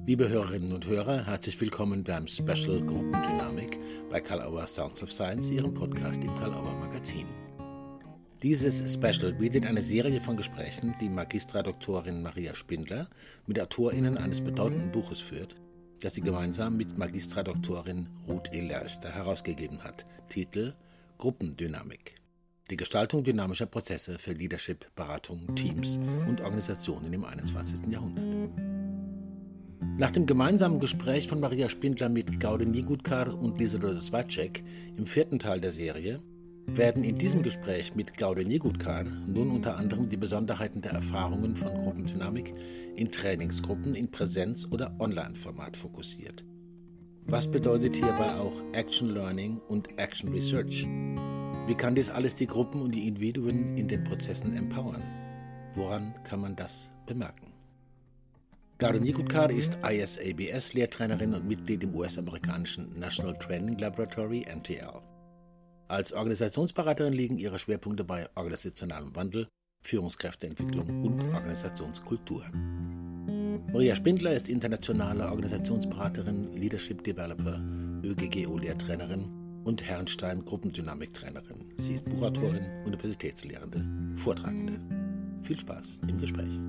Liebe Hörerinnen und Hörer, herzlich willkommen beim Special Gruppen Dynamik bei Carl-Auer Sounds of Science, Ihrem Podcast im Carl-Auer Magazin. Dieses Special bietet eine Serie von Gesprächen, die Magistradoktorin Maria Spindler mit AutorInnen eines bedeutenden Buches führt, das sie gemeinsam mit Magistradoktorin Ruth E. Lerchster herausgegeben hat. Titel Gruppendynamik. Die Gestaltung dynamischer Prozesse für Leadership, Beratung, Teams und Organisationen im 21. Jahrhundert. Nach dem gemeinsamen Gespräch von Maria Spindler mit Gauri Nigudkar und Liselotte Zvacek im 4. Teil der Serie werden in diesem Gespräch mit Gauri Nigudkar nun unter anderem die Besonderheiten der Erfahrungen von Gruppendynamik in Trainingsgruppen in Präsenz- oder Online-Format fokussiert. Was bedeutet hierbei auch Action Learning und Action Research? Wie kann dies alles die Gruppen und die Individuen in den Prozessen empowern? Woran kann man das bemerken? Gauri Nigudkar ist ISABS-Lehrtrainerin und Mitglied im US-amerikanischen National Training Laboratory, NTL. Als Organisationsberaterin liegen ihre Schwerpunkte bei organisationalem Wandel, Führungskräfteentwicklung und Organisationskultur. Maria Spindler ist internationale Organisationsberaterin, Leadership Developer, ÖGGO-Lehrtrainerin und Herrenstein-Gruppendynamik-Trainerin. Sie ist Buchautorin, Universitätslehrende, Vortragende. Viel Spaß im Gespräch.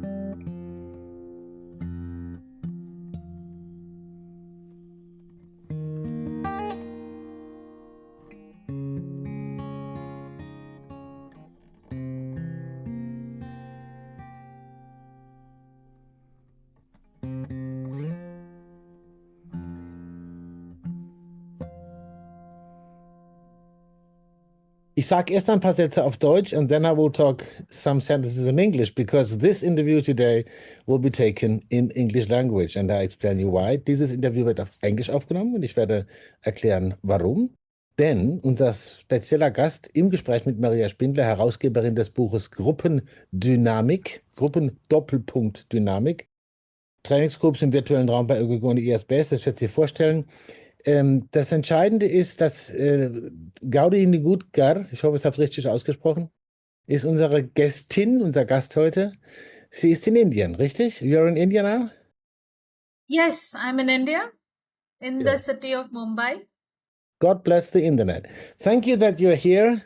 Ich sage erst ein paar Sätze auf Deutsch and then I will talk some sentences in English because this interview today will be taken in English language and I explain you why. Dieses Interview wird auf Englisch aufgenommen und ich werde erklären, warum. Denn unser spezieller Gast im Gespräch mit Maria Spindler, Herausgeberin des Buches Gruppendynamik, Gruppen-Doppelpunkt-Dynamik, Trainingsgruppen im virtuellen Raum bei ÖGG und ISBS, das wird sie vorstellen. Das Entscheidende ist, dass Gauri Nigudkar, ich hoffe, ich habe es richtig ausgesprochen, ist unsere Gästin, unser Gast heute. Sie ist in Indien, richtig? You're in India now? Yes, I'm in India, in the city of Mumbai. God bless the internet. Thank you that you're here.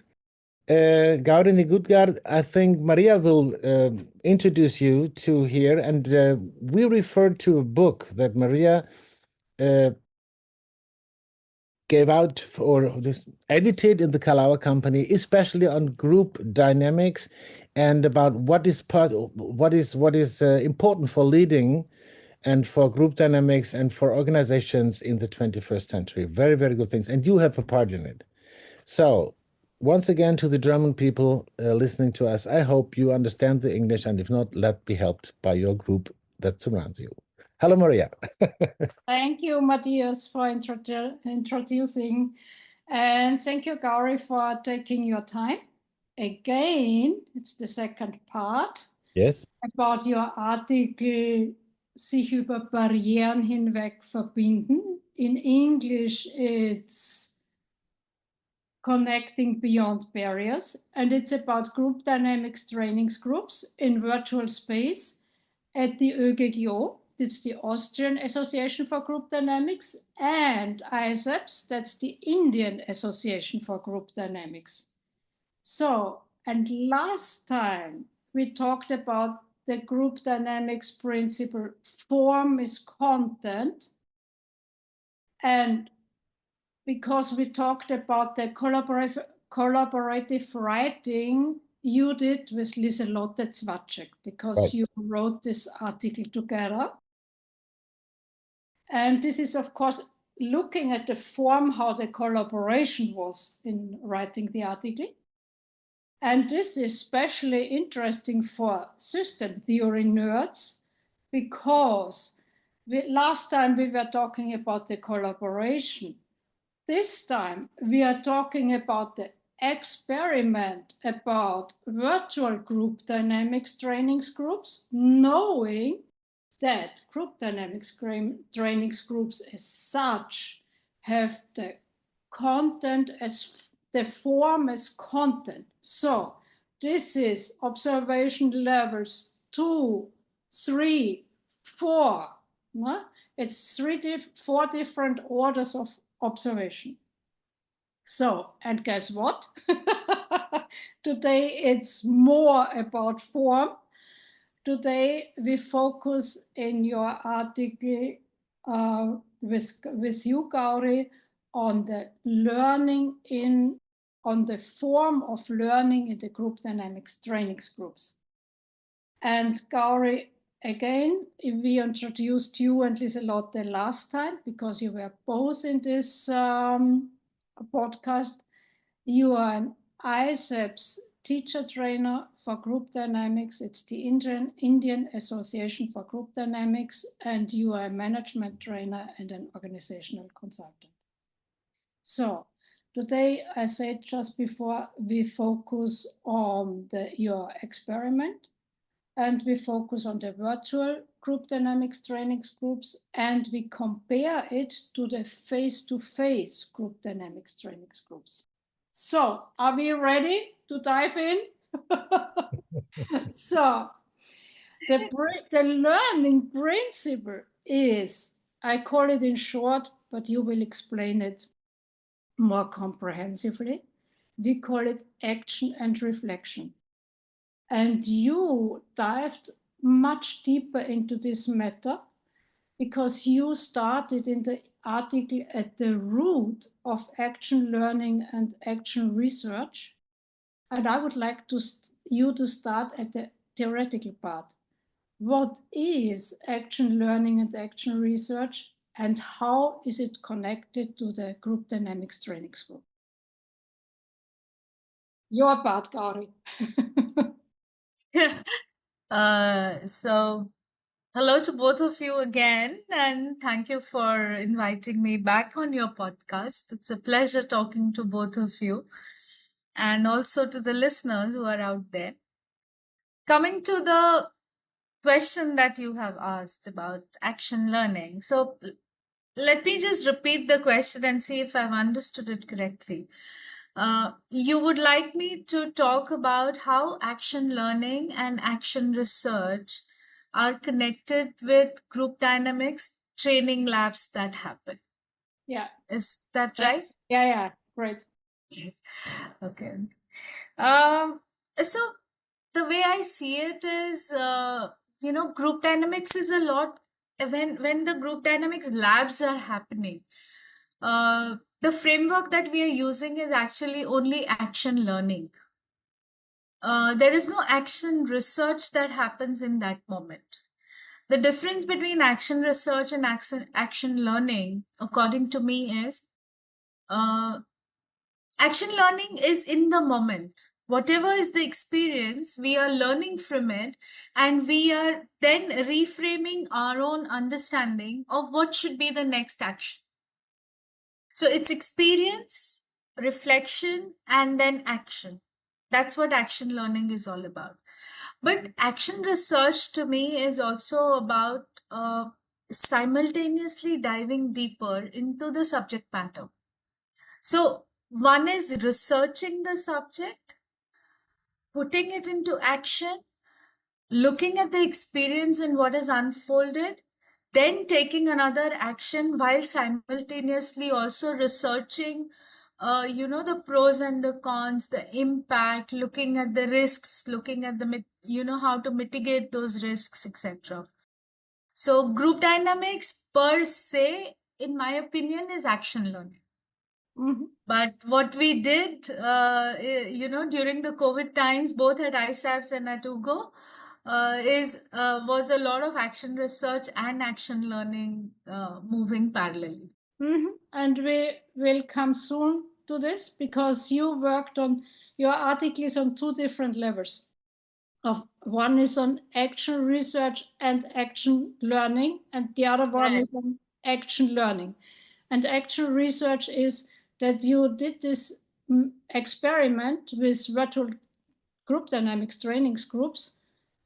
Gauri Nigudkar, I think Maria will introduce you to here, and we referred to a book that Maria gave out or just edited in the Carl-Auer company, especially on group dynamics and about what is important for leading and for group dynamics and for organizations in the 21st century. Very, very good things. And you have a part in it. So once again, to the German people listening to us, I hope you understand the English, and if not, let be helped by your group that surrounds you. Hello, Maria. Thank you, Matthias, for introducing. And thank you, Gauri, for taking your time. Again, it's the second part. Yes. About your article, sich über Barrieren hinweg verbinden. In English, it's connecting beyond barriers. And it's about group dynamics trainings groups in virtual space at the ÖGGO. It's the Austrian Association for Group Dynamics, and ISABS, that's the Indian Association for Group Dynamics. So, and last time we talked about the group dynamics principle, form is content. And because we talked about the collaborative writing you did with Liselotte Zvacek, because right. You wrote this article together. And this is, of course, looking at the form, how the collaboration was in writing the article. And this is especially interesting for system theory nerds, because last time we were talking about the collaboration. This time we are talking about the experiment about virtual group dynamics trainings groups, knowing that group dynamics trainings groups as such have the content as the form as content. So this is observation levels 2, 3, 4. It's four different orders of observation. So, and guess what? Today it's more about form. Today we focus in your article with you, Gauri, on the learning on the form of learning in the group dynamics trainings groups. And Gauri, again, we introduced you and Liselotte last time because you were both in this podcast. You are an ISEPS teacher trainer for group dynamics. It's the Indian Association for Group Dynamics, and you are a management trainer and an organizational consultant. So today, I said just before, we focus on your experiment, and we focus on the virtual group dynamics trainings groups, and we compare it to the face-to-face group dynamics trainings groups. So, are we ready to dive in? So, the learning principle is, I call it in short, but you will explain it more comprehensively. We call it action and reflection. And you dived much deeper into this matter because you started in the article at the root of action learning and action research. And I would like you to start at the theoretical part. What is action learning and action research, and how is it connected to the group dynamics trainings group? Your part, Gauri. So hello to both of you again, and thank you for inviting me back on your podcast. It's a pleasure talking to both of you, and also to the listeners who are out there. Coming to the question that you have asked about action learning. So let me just repeat the question and see if I've understood it correctly. You would like me to talk about how action learning and action research are connected with group dynamics training labs that happen. Yeah. Is that right? Yeah, great. Okay. So the way I see it is, group dynamics is a lot when the group dynamics labs are happening. The framework that we are using is actually only action learning. There is no action research that happens in that moment. The difference between action research and action learning, according to me, is action learning is in the moment. Whatever is the experience, we are learning from it, and we are then reframing our own understanding of what should be the next action. So it's experience, reflection, and then action. That's what action learning is all about. But action research to me is also about simultaneously diving deeper into the subject matter. So one is researching the subject, putting it into action, looking at the experience and what has unfolded, then taking another action while simultaneously also researching the pros and the cons, the impact, looking at the risks, looking at the how to mitigate those risks, etc. So group dynamics per se, in my opinion, is action learning. Mm-hmm. But what we did during the COVID times, both at ISAPS and at UGO, was a lot of action research and action learning moving parallelly. Mm-hmm. And we will come soon to this because you worked on your articles on two different levels. One is on action research and action learning, and the other one is on action learning. And action research is that you did this experiment with virtual group dynamics trainings groups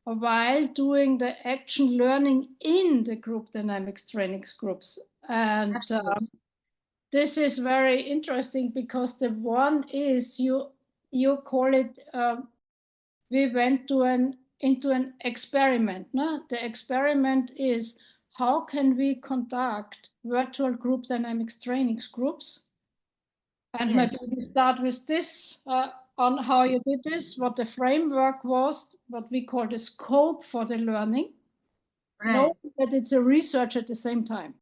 while doing the action learning in the group dynamics trainings groups. And this is very interesting because the one is you call it we went into an experiment. No? The experiment is how can we conduct virtual group dynamics trainings groups? And Yes. maybe we start with this, on how you did this, what the framework was, what we call the scope for the learning. Right. Know that it's a research at the same time.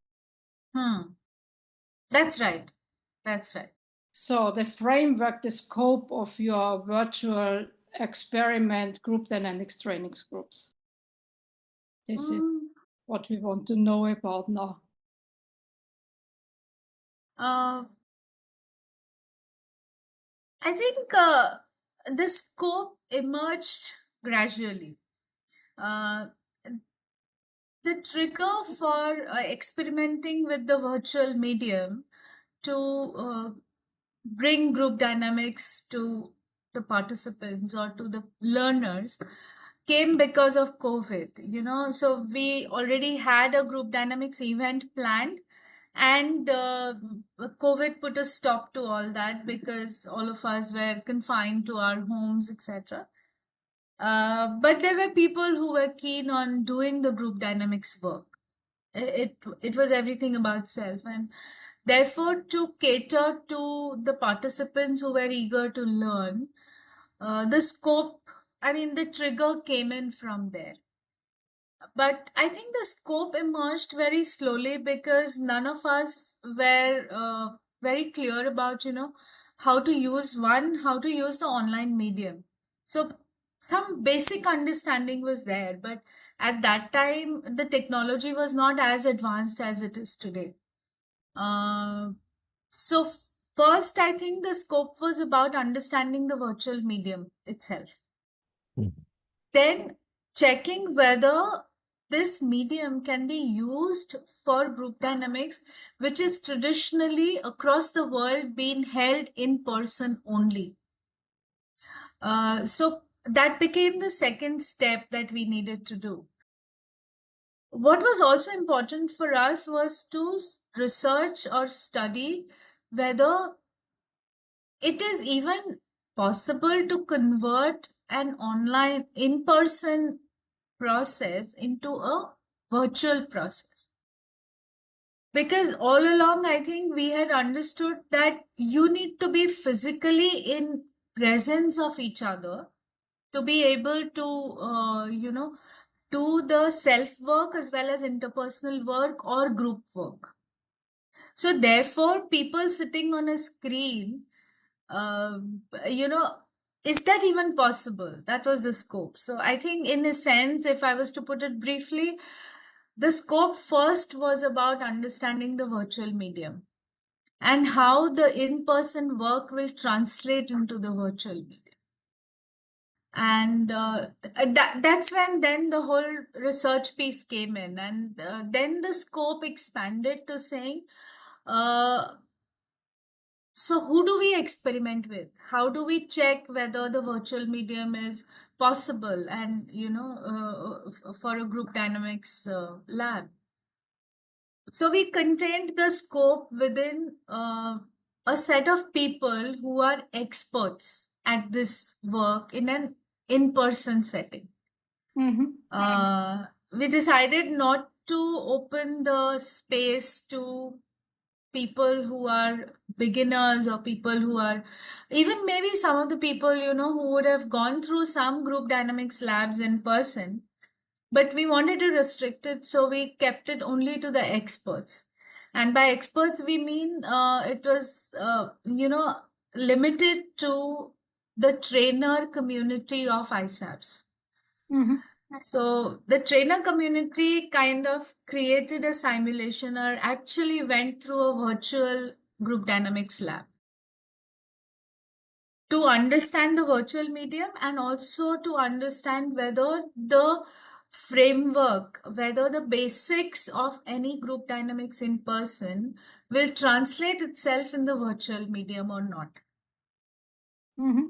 That's right. That's right. So the framework, the scope of your virtual experiment group dynamics trainings groups. This is what we want to know about now. I think the scope emerged gradually. The trigger for experimenting with the virtual medium to bring group dynamics to the participants or to the learners came because of COVID, so we already had a group dynamics event planned, and COVID put a stop to all that because all of us were confined to our homes, etc. But there were people who were keen on doing the group dynamics work. It was everything about self, and therefore to cater to the participants who were eager to learn, the scope, the trigger came in from there. But I think the scope emerged very slowly because none of us were very clear about, how to use the online medium. So some basic understanding was there, but at that time, the technology was not as advanced as it is today. So first, I think the scope was about understanding the virtual medium itself. Then checking whether this medium can be used for group dynamics, which is traditionally across the world being held in person only. So that became the second step that we needed to do. What was also important for us was to research or study whether it is even possible to convert an online in-person process into a virtual process. Because all along, I think we had understood that you need to be physically in presence of each other to be able to, do the self work as well as interpersonal work or group work. So therefore, people sitting on a screen, uh, you know, is that even possible? That was the scope. So I think, in a sense, if I was to put it briefly, the scope first was about understanding the virtual medium and how the in-person work will translate into the virtual medium. And that's when then the whole research piece came in, and then the scope expanded to saying, so who do we experiment with? How do we check whether the virtual medium is possible and, for a group dynamics lab? So we contained the scope within a set of people who are experts at this work in an in-person setting. We decided not to open the space to people who are beginners or people who are even maybe some of the people, who would have gone through some group dynamics labs in person, but we wanted to restrict it, so we kept it only to the experts. And by experts, we mean it was, limited to the trainer community of ISAPs. So the trainer community kind of created a simulation or actually went through a virtual group dynamics lab to understand the virtual medium and also to understand whether the framework, whether the basics of any group dynamics in person will translate itself in the virtual medium or not.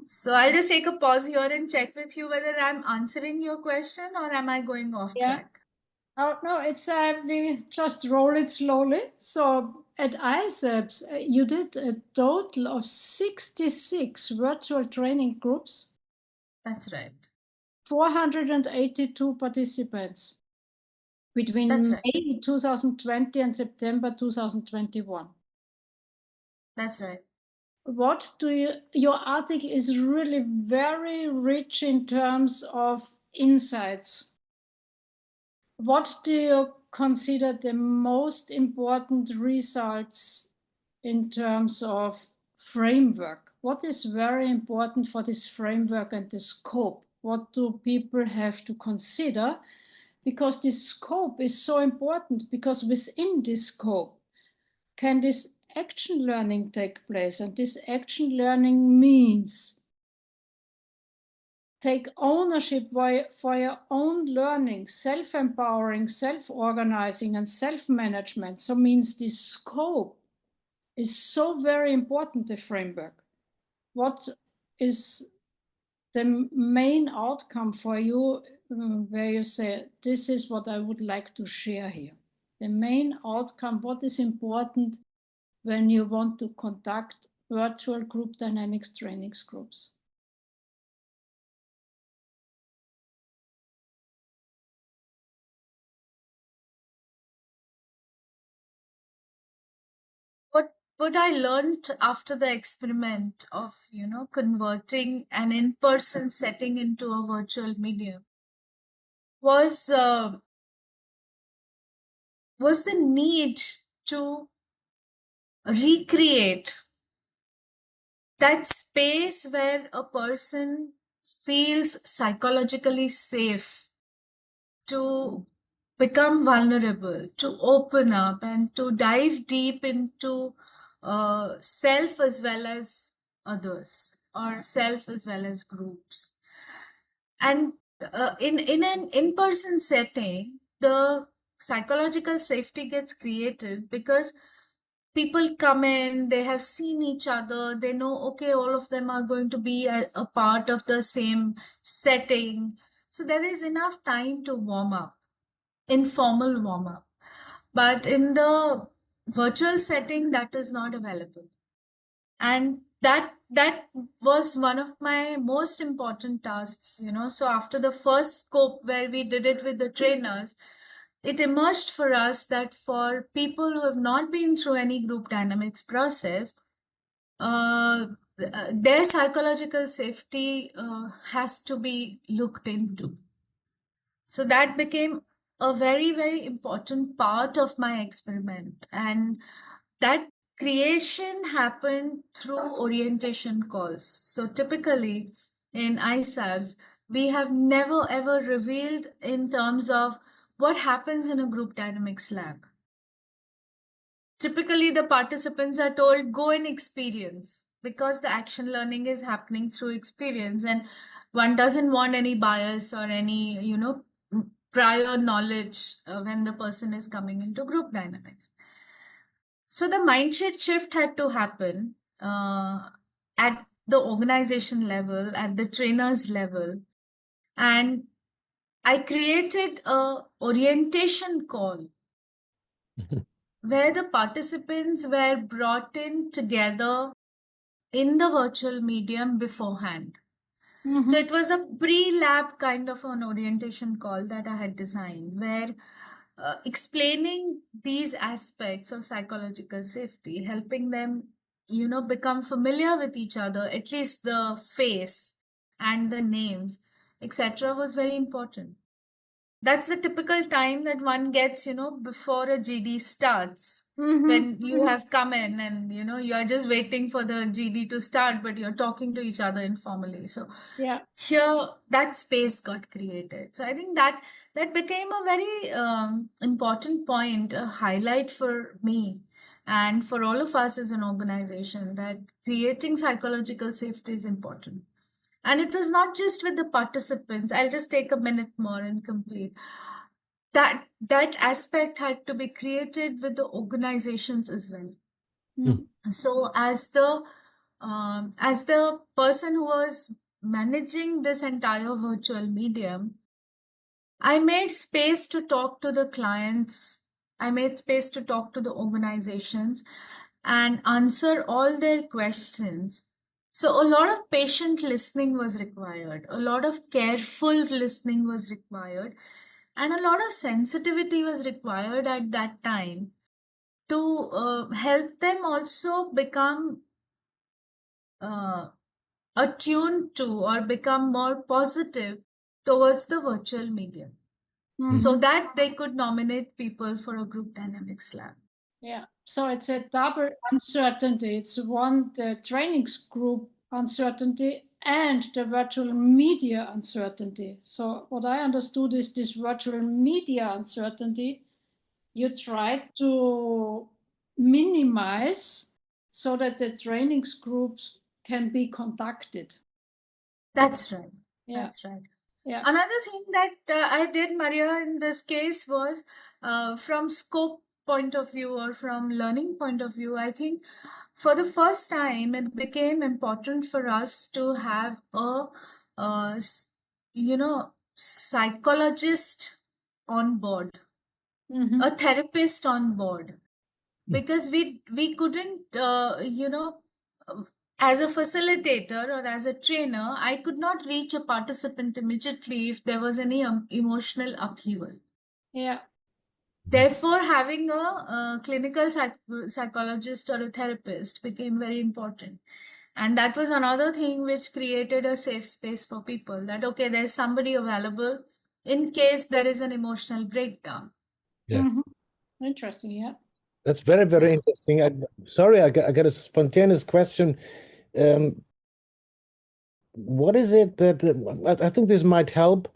So I'll just take a pause here and check with you whether I'm answering your question or am I going off track? Oh, no, it's we just roll it slowly. So at ISAPS, you did a total of 66 virtual training groups. That's right. 482 participants. between That's right. May 2020 and September 2021. That's right. What do your article is really very rich in terms of insights. What do you consider the most important results in terms of framework? What is very important for this framework and the scope? What do people have to consider? Because this scope is so important, because within this scope can this action learning take place. And this action learning means take ownership for your own learning, self-empowering, self-organizing, and self-management. So means this scope is so very important, the framework. What is the main outcome for you where you say, this is what I would like to share here? The main outcome, what is important when you want to conduct virtual group dynamics trainings groups? What I learned after the experiment of, converting an in-person setting into a virtual medium was the need to recreate that space where a person feels psychologically safe to become vulnerable, to open up, and to dive deep into self as well as others, or self as well as groups. And in an in-person setting, the psychological safety gets created because people come in, they have seen each other, they know, okay, all of them are going to be a part of the same setting. So there is enough time to warm up, informal warm up. But in the virtual setting, that is not available. And that was one of my most important tasks. So after the first scope where we did it with the trainers, it emerged for us that for people who have not been through any group dynamics process, their psychological safety has to be looked into. So that became a very, very important part of my experiment. And that creation happened through orientation calls. So typically in ISABs, we have never ever revealed in terms of what happens in a group dynamics lab. Typically, the participants are told, go and experience, because the action learning is happening through experience, and one doesn't want any bias or any, prior knowledge when the person is coming into group dynamics. So the mindset shift had to happen at the organization level, at the trainers level. And I created a orientation call where the participants were brought in together in the virtual medium beforehand. Mm-hmm. So it was a pre-lab kind of an orientation call that I had designed, where explaining these aspects of psychological safety, helping them, become familiar with each other, at least the face and the names, etc., was very important. That's the typical time that one gets, before a GD starts. Mm-hmm. When you have come in and, you are just waiting for the GD to start, but you're talking to each other informally. So Yeah. here, that space got created. So I think that became a very important point, a highlight for me and for all of us as an organization, that creating psychological safety is important. And it was not just with the participants. I'll just take a minute more and complete. That aspect had to be created with the organizations as well. So as the person who was managing this entire virtual medium, I made space to talk to the clients. I made space to talk to the organizations and answer all their questions. So a lot of patient listening was required. A lot of careful listening was required. And a lot of sensitivity was required at that time to help them also become uh, attuned to or become more positive towards the virtual medium, so that they could nominate people for a group dynamics lab. Yeah, so it's a double uncertainty. It's one, the trainings group uncertainty and the virtual media uncertainty. So what I understood is this virtual media uncertainty, you try to minimize so that the trainings groups can be conducted. That's right. Yeah. That's right. Yeah. Another thing that I did, Maria, in this case was from scope point of view or from learning point of view, I think for the first time it became important for us to have a psychologist on board, a therapist on board, because we couldn't as a facilitator or as a trainer, I could not reach a participant immediately if there was any emotional upheaval. Yeah. Therefore, having a clinical psychologist or a therapist became very important. And that was another thing which created a safe space for people, that, okay, there's somebody available in case there is an emotional breakdown. Yeah. Interesting, yeah. That's very, very interesting. Sorry, I got a spontaneous question. What is it that I think this might help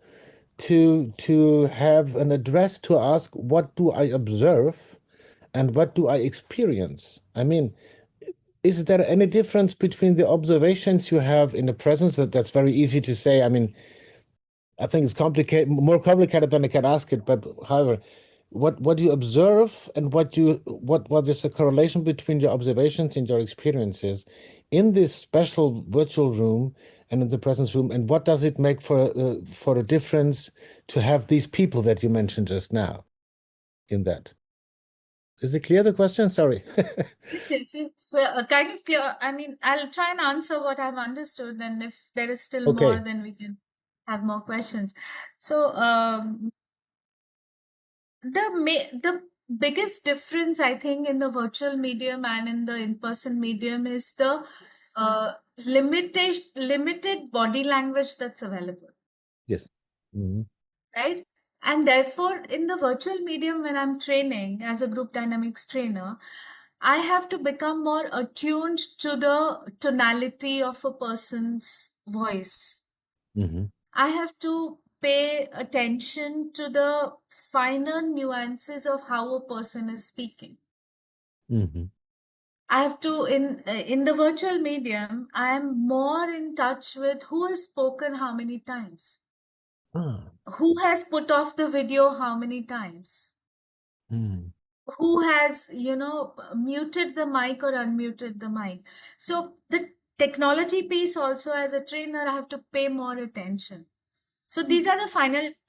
to have an address to ask, what do I observe and what do I experience? I mean, is there any difference between the observations you have in the presence? That's very easy to say. I mean, I think it's more complicated than I can ask it. But however, what you observe and what is the correlation between your observations and your experiences in this special virtual room and in the presence room, and what does it make for a difference to have these people that you mentioned just now in that? Is it clear, the question? Sorry. It's kind of clear. I mean, I'll try and answer what I've understood, and if there is still Okay. more, then we can have more questions. So the biggest difference, I think, in the virtual medium and in the in-person medium is the limited body language that's available. Yes. Mm-hmm. Right? And therefore, in the virtual medium, when I'm training as a group dynamics trainer, I have to become more attuned to the tonality of a person's voice. Mm-hmm. I have to pay attention to the finer nuances of how a person is speaking. Mm-hmm. I have to, in the virtual medium, I am more in touch with who has spoken how many times. Who has put off the video how many times? Who has, muted the mic or unmuted the mic? So the technology piece also, as a trainer, I have to pay more attention. So these are the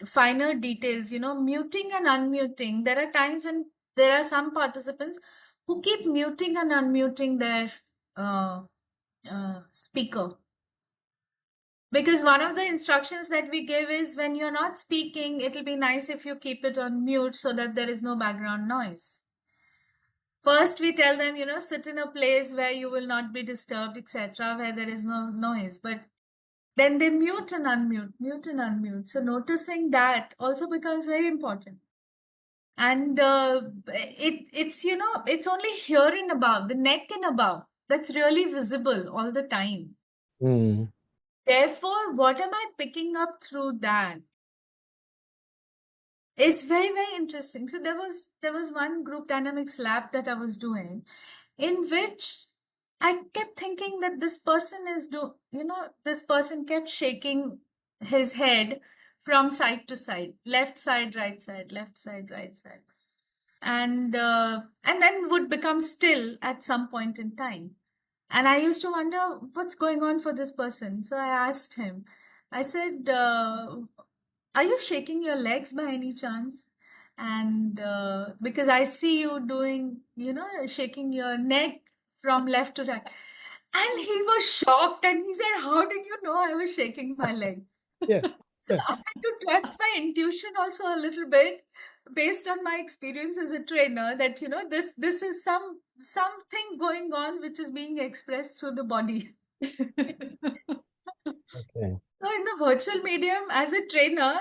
finer details, muting and unmuting. There are times when there are some participants who keep muting and unmuting their speaker. Because one of the instructions that we give is, when you're not speaking, it'll be nice if you keep it on mute so that there is no background noise. First, we tell them, sit in a place where you will not be disturbed, etc., where there is no noise. But then they mute and unmute. So noticing that also becomes very important. And it's only here and above, the neck and above, that's really visible all the time. Therefore, what am I picking up through that? It's very, very interesting. So there was one group dynamics lab that I was doing, in which I kept thinking that this person this person kept shaking his head from side to side, left side, right side, left side, right side, and then would become still at some point in time. And I used to wonder what's going on for this person. So I asked him, I said, are you shaking your legs by any chance? And because I see you doing, shaking your neck from left to right. And he was shocked and he said, how did you know I was shaking my leg? Yeah. So I had to trust my intuition also a little bit based on my experience as a trainer that, this is something going on which is being expressed through the body. Okay. So in the virtual medium, as a trainer,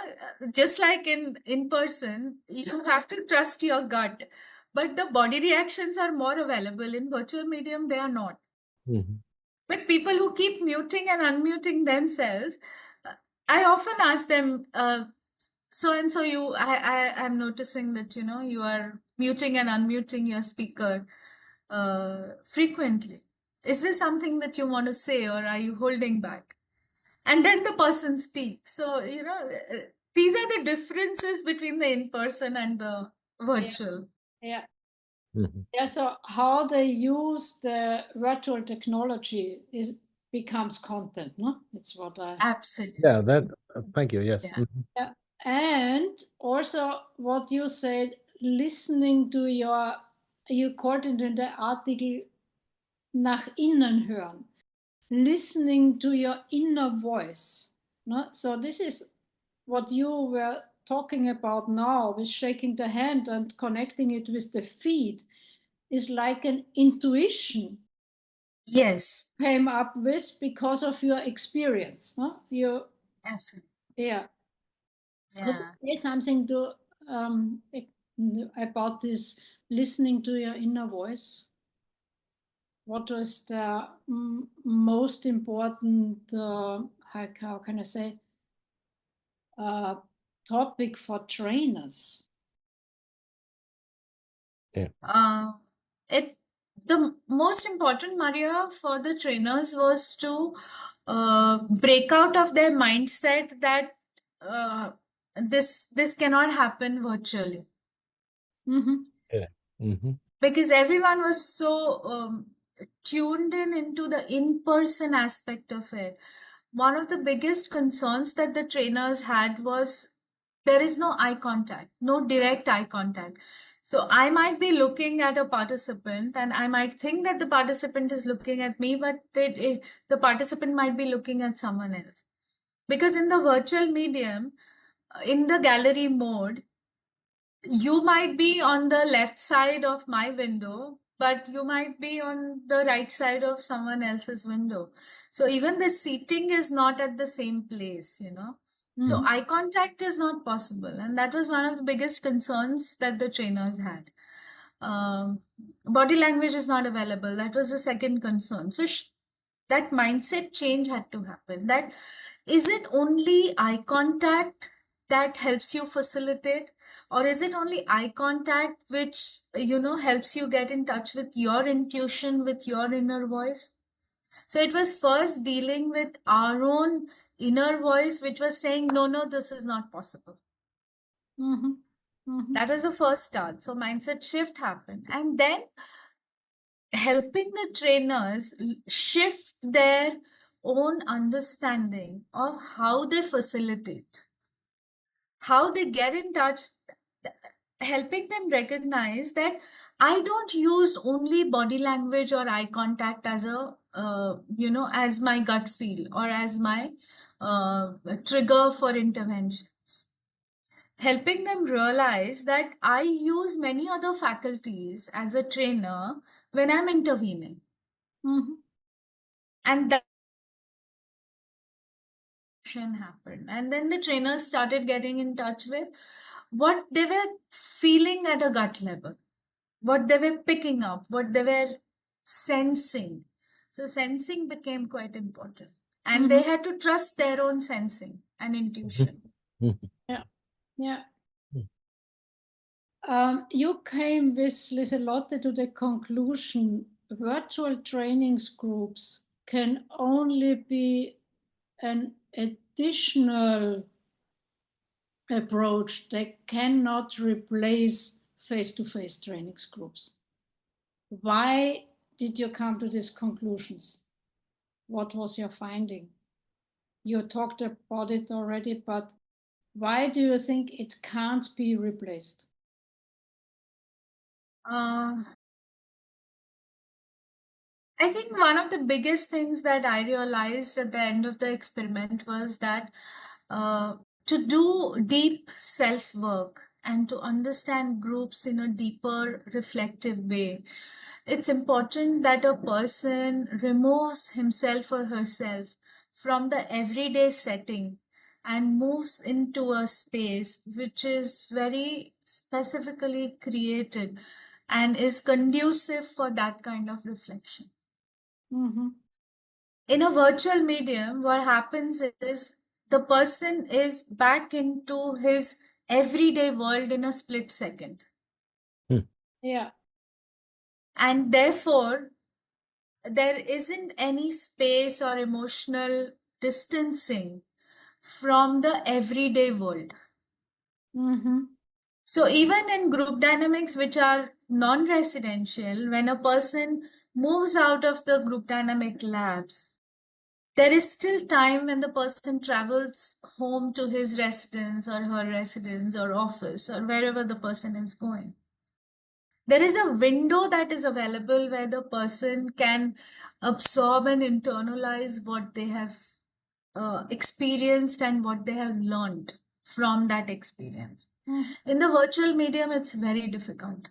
just like in person, you have to trust your gut. But the body reactions are more available. In virtual medium, they are not. Mm-hmm. But people who keep muting and unmuting themselves, I often ask them, so and so I'm noticing that, you are muting and unmuting your speaker frequently. Is there something that you want to say, or are you holding back? And then the person speaks. So, these are the differences between the in-person and the virtual. Yeah. Mm-hmm. Yeah, so how they use the virtual technology becomes content, no? It's what I... Absolutely. Yeah, thank you, yes. Yeah. Mm-hmm. Yeah. And also what you said, listening to you called it in the article, nach innen hören, listening to your inner voice. No? So this is what you were talking about now with shaking the hand and connecting it with the feet, is like an intuition Yes. came up with because of your experience. No? Absolutely. Yeah. Could Yeah. you say something to about this listening to your inner voice? What was the most important, how can I say, topic for trainers? Yeah. The most important, Maria, for the trainers was to break out of their mindset that this cannot happen virtually. Mm-hmm. Yeah. Mm-hmm. Because everyone was so tuned into the in-person aspect of it. One of the biggest concerns that the trainers had was there is no eye contact, no direct eye contact. So I might be looking at a participant and I might think that the participant is looking at me, but the participant might be looking at someone else. Because in the virtual medium, in the gallery mode, you might be on the left side of my window, but you might be on the right side of someone else's window. So even the seating is not at the same place, So Mm-hmm. eye contact is not possible. And that was one of the biggest concerns that the trainers had. Body language is not available. That was the second concern. So that mindset change had to happen. That is it only eye contact that helps you facilitate, or is it only eye contact which helps you get in touch with your intuition, with your inner voice? So it was first dealing with our own inner voice which was saying no, this is not possible. Mm-hmm. Mm-hmm. That was the first start. So mindset shift happened, and then helping the trainers shift their own understanding of how they facilitate, how they get in touch, helping them recognize that I don't use only body language or eye contact as as my gut feel or as my trigger for interventions. Helping them realize that I use many other faculties as a trainer when I'm intervening. Mm-hmm. And that happened. And then the trainers started getting in touch with what they were feeling at a gut level, what they were picking up, what they were sensing. So sensing became quite important. And they had to trust their own sensing and intuition. Mm-hmm. Yeah. Yeah. You came with Liselotte to the conclusion virtual trainings groups can only be an additional approach. They cannot replace face-to-face trainings groups. Why did you come to these conclusions? What was your finding? You talked about it already, but why do you think it can't be replaced? I think one of the biggest things that I realized at the end of the experiment was that to do deep self-work and to understand groups in a deeper reflective way, it's important that a person removes himself or herself from the everyday setting and moves into a space which is very specifically created and is conducive for that kind of reflection. Mm-hmm. In a virtual medium, what happens is the person is back into his everyday world in a split second. Yeah. And therefore, there isn't any space or emotional distancing from the everyday world. Mm-hmm. So even in group dynamics, which are non-residential, when a person moves out of the group dynamic labs, there is still time when the person travels home to his residence or her residence or office or wherever the person is going. There is a window that is available where the person can absorb and internalize what they have experienced and what they have learned from that experience. Mm-hmm. In the virtual medium, it's very difficult.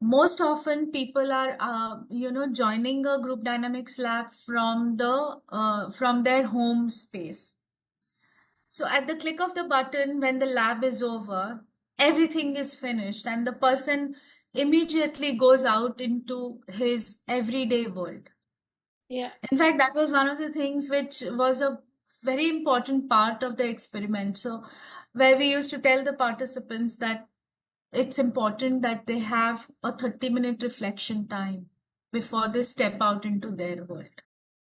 Most often people are joining a group dynamics lab from their home space. So at the click of the button, when the lab is over, everything is finished and the person immediately goes out into his everyday world. Yeah. In fact, that was one of the things which was a very important part of the experiment. So where we used to tell the participants that it's important that they have a 30-minute reflection time before they step out into their world.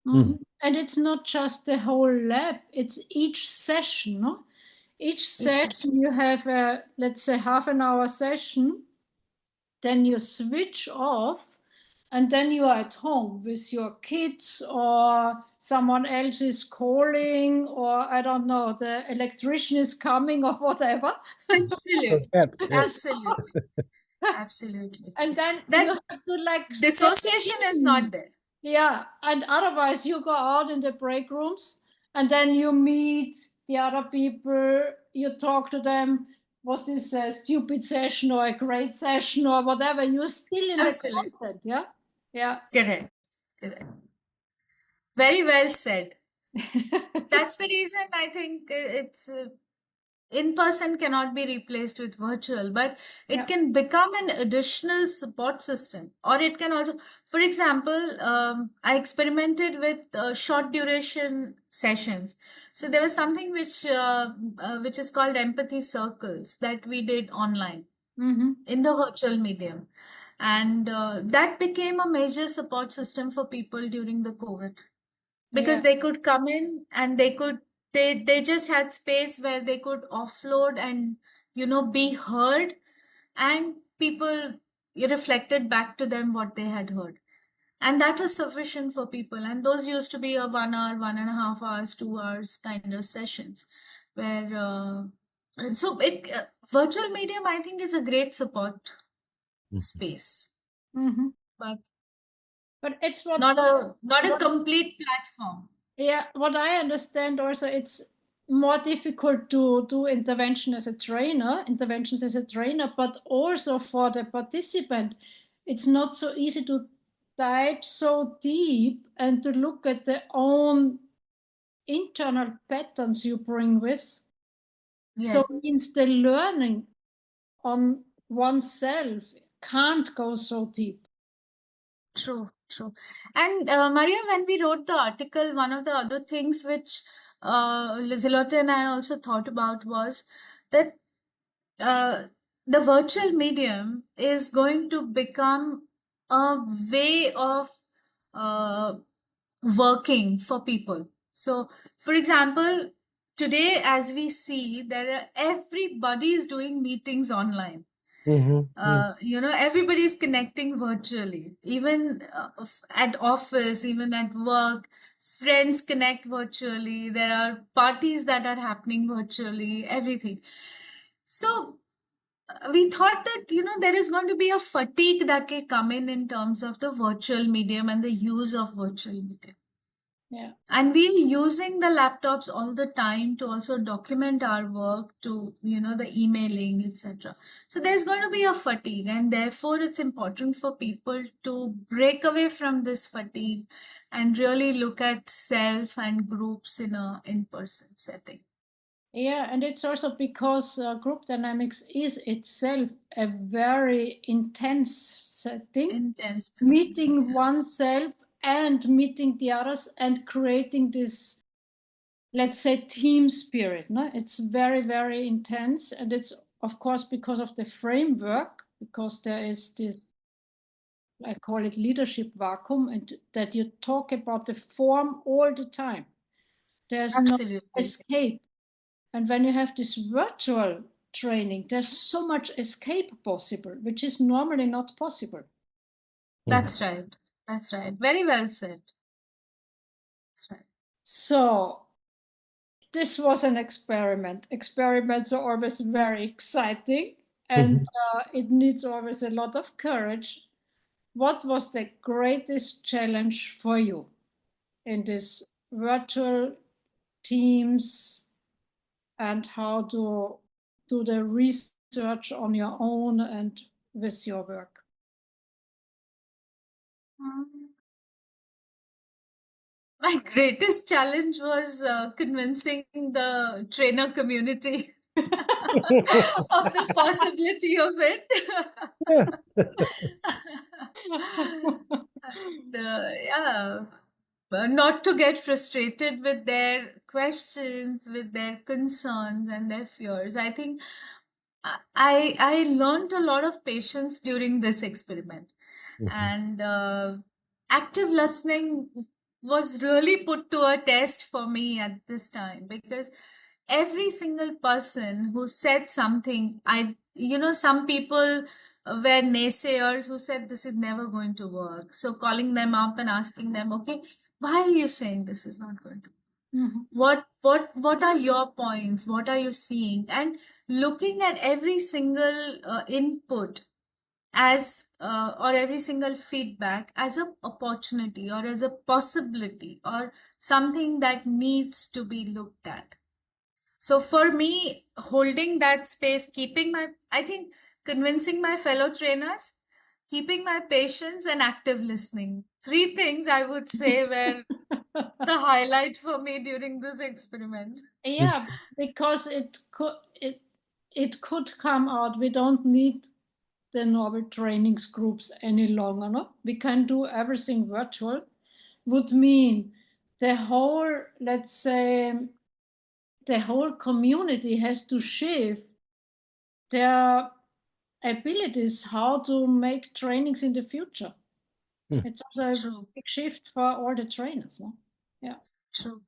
Mm-hmm. And it's not just the whole lab, it's each session, no? Each session you have let's say half an hour session, then you switch off, and then you are at home with your kids or someone else is calling, or I don't know, the electrician is coming or whatever. Absolutely. Yes. Absolutely. Absolutely. And then That you have to like dissociation is not there. Yeah, and otherwise you go out in the break rooms and then you meet the other people, you talk to them. Was this a stupid session or a great session or whatever? You're still in Absolutely. the content, yeah? Yeah. Correct. Correct. Very well said. That's the reason I think it's in-person cannot be replaced with virtual, but it Yeah. can become an additional support system. Or it can also, for example, I experimented with short duration sessions. So there was something which is called empathy circles that we did online Mm-hmm. in the virtual medium. And that became a major support system for people during the COVID. Because Yeah. they could come in and they just had space where they could offload and be heard, and people reflected back to them what they had heard, and that was sufficient for people. And those used to be a 1 hour, 1.5 hours, 2 hours kind of sessions where so it virtual medium I think is a great support space, Mm-hmm. but it's what not a complete platform. Yeah, what I understand also, it's more difficult to do interventions as a trainer, but also for the participant, it's not so easy to dive so deep and to look at their own internal patterns you bring with. Yes. So it means the learning on oneself can't go so deep. True, true. And Maria, when we wrote the article, one of the other things which Liselotte and I also thought about was that the virtual medium is going to become a way of uh, working for people. So, for example, today, as we see, everybody is doing meetings online. Everybody's connecting virtually, even at office, even at work. Friends connect virtually. There are parties that are happening virtually, everything. So we thought that, there is going to be a fatigue that will come in terms of the virtual medium and the use of virtual medium. Yeah. And we're using the laptops all the time to also document our work, to, the emailing, etc. So there's going to be a fatigue, and therefore it's important for people to break away from this fatigue and really look at self and groups in a in-person setting. Yeah, and it's also because group dynamics is itself a very intense setting. Meeting oneself and meeting the others and creating this, let's say, team spirit. No, it's very, very intense, and it's of course because of the framework, because there is this, I call it leadership vacuum, and that you talk about the form all the time. There's Absolutely. no escape. And when you have this virtual training, there's so much escape possible, which is normally not possible. That's right. That's right. Very well said. That's right. So this was an experiment. Experiments are always very exciting, and it needs always a lot of courage. What was the greatest challenge for you in this virtual teams, and how to do the research on your own and with your work? My greatest challenge was convincing the trainer community of the possibility of it. And, not to get frustrated with their questions, with their concerns and their fears. I think I learned a lot of patience during this experiment. And active listening was really put to a test for me at this time, because every single person who said something, some people were naysayers who said this is never going to work. So calling them up and asking them, okay, why are you saying this is not going to work? What are your points? What are you seeing? And looking at every single input as or every single feedback as an opportunity or as a possibility or something that needs to be looked at. So for me, holding that space, I think convincing my fellow trainers, keeping my patience, and active listening, 3 things I would say were the highlight for me during this experiment. Yeah, because it could come out. We don't need the normal trainings groups any longer. No, we can do everything virtual. Would mean the whole, let's say, the whole community has to shift their abilities how to make trainings in the future. It's also a big shift for all the trainers. No? Yeah. True.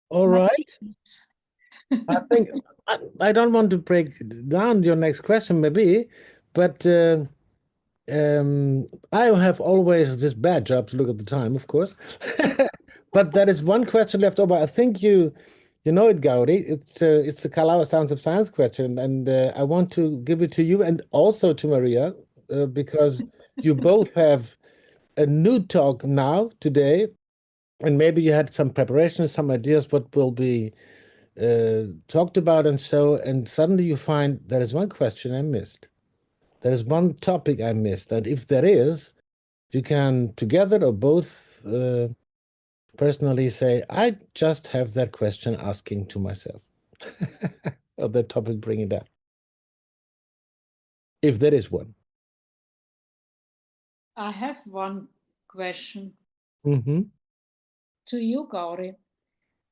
All right. I think I don't want to break down your next question, maybe, but I have always this bad job to look at the time, of course. But there is one question left over. I think you know it, Gauri. It's the Carl-Auer Sounds of Science question, and I want to give it to you and also to Maria, because you both have a new talk now today, and maybe you had some preparation, some ideas what will be talked about, and suddenly you find there is one question I missed. There is one topic I missed, and if there is, you can together or both personally say, I just have that question asking to myself, or that topic, bring it up. If there is one. I have one question Mm-hmm. to you, Gauri.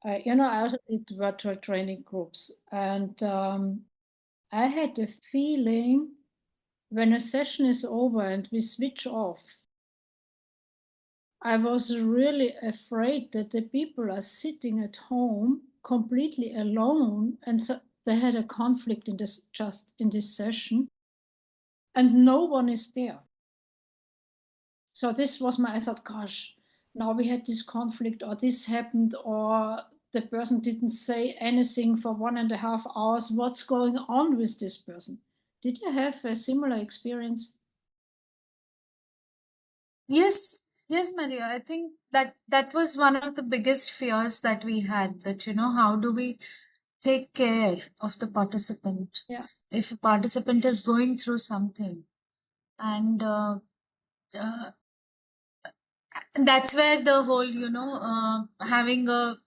I also did virtual training groups, and I had a feeling when a session is over and we switch off, I was really afraid that the people are sitting at home completely alone, and so they had a conflict in this session, and no one is there. So this was I thought, gosh, now we had this conflict, or this happened, or the person didn't say anything for 1.5 hours. What's going on with this person? Did you have a similar experience? Yes, Yes, Maria, I think that was one of the biggest fears that we had, that, how do we take care of the participant? Yeah. If a participant is going through something, and that's where the whole, having a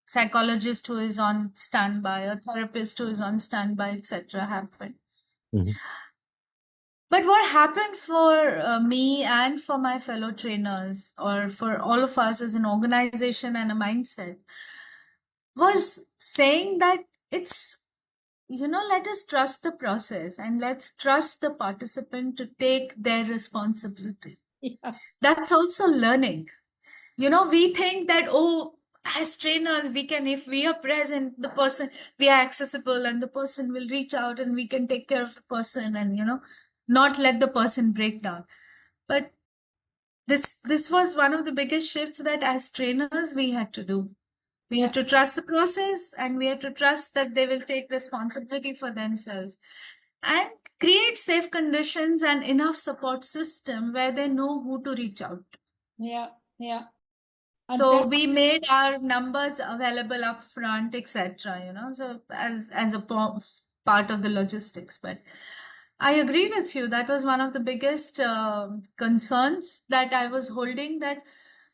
psychologist who is on standby, a therapist who is on standby, etc., happened. Mhm. But what happened for me and for my fellow trainers, or for all of us as an organization and a mindset, was saying that it's, let us trust the process and let's trust the participant to take their responsibility. Yeah. That's also learning. We think that, as trainers, we can, if we are present, we are accessible and the person will reach out and we can take care of the person and, not let the person break down. But this was one of the biggest shifts that as trainers we had to do. We had to trust the process, and we had to trust that they will take responsibility for themselves and create safe conditions and enough support system where they know who to reach out to. Yeah. And So we made our numbers available up front, etc. So as a part of the logistics. But I agree with you. That was one of the biggest concerns that I was holding. That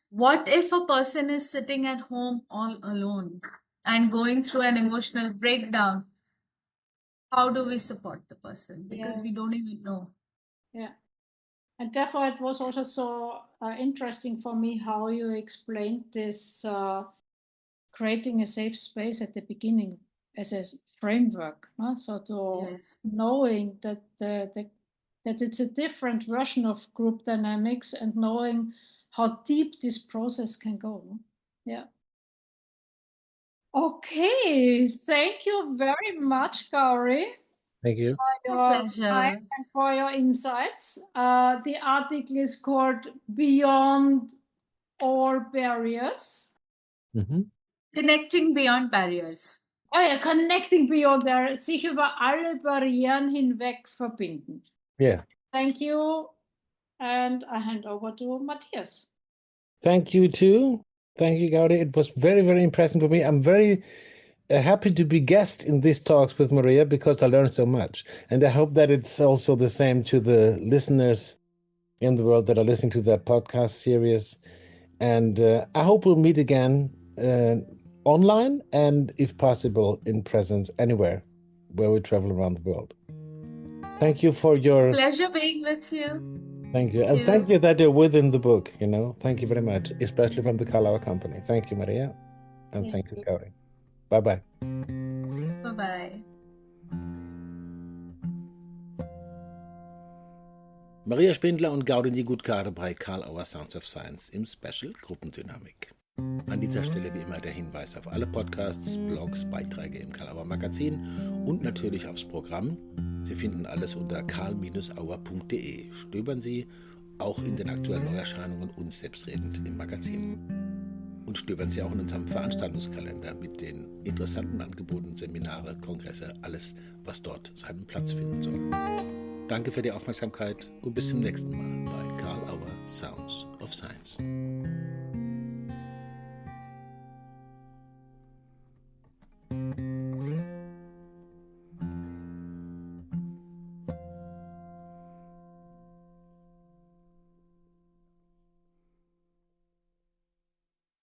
what if a person is sitting at home all alone and going through an emotional breakdown? How do we support the person? Because we don't even know. Yeah. And therefore, it was also so interesting for me how you explained this creating a safe space at the beginning as a framework. No? So to knowing that that it's a different version of group dynamics and knowing how deep this process can go. No? Yeah. Okay, thank you very much, Gauri. Thank you. For your time and for your insights. The article is called Beyond All Barriers. Mm-hmm. Connecting Beyond Barriers. Oh ja, Connecting Beyond Barriers. Sich über alle Barrieren hinweg verbinden. Yeah. Thank you. And I hand over to Matthias. Thank you too. Thank you, Gauri. It was very, very impressive for me. I'm very happy to be guest in these talks with Maria because I learned so much. And I hope that it's also the same to the listeners in the world that are listening to that podcast series. And I hope we'll meet again online and, if possible, in presence anywhere where we travel around the world. Thank you for your... Pleasure being with you. Thank you. And thank you that you're within the book, Thank you very much, especially from the Carl-Auer company. Thank you, Maria. And thank you, Gauri. Bye-bye. Bye-bye. Maria Spindler und Gauri Nigudkar bei Carl-Auer Sounds of Science im Special Gruppendynamik. An dieser Stelle wie immer der Hinweis auf alle Podcasts, Blogs, Beiträge im Carl-Auer Magazin und natürlich aufs Programm. Sie finden alles unter carl-auer.de. Stöbern Sie auch in den aktuellen Neuerscheinungen und selbstredend im Magazin. Und stöbern Sie auch in unserem Veranstaltungskalender mit den interessanten Angeboten, Seminare, Kongresse, alles, was dort seinen Platz finden soll. Danke für die Aufmerksamkeit und bis zum nächsten Mal bei Carl-Auer Sounds of Science.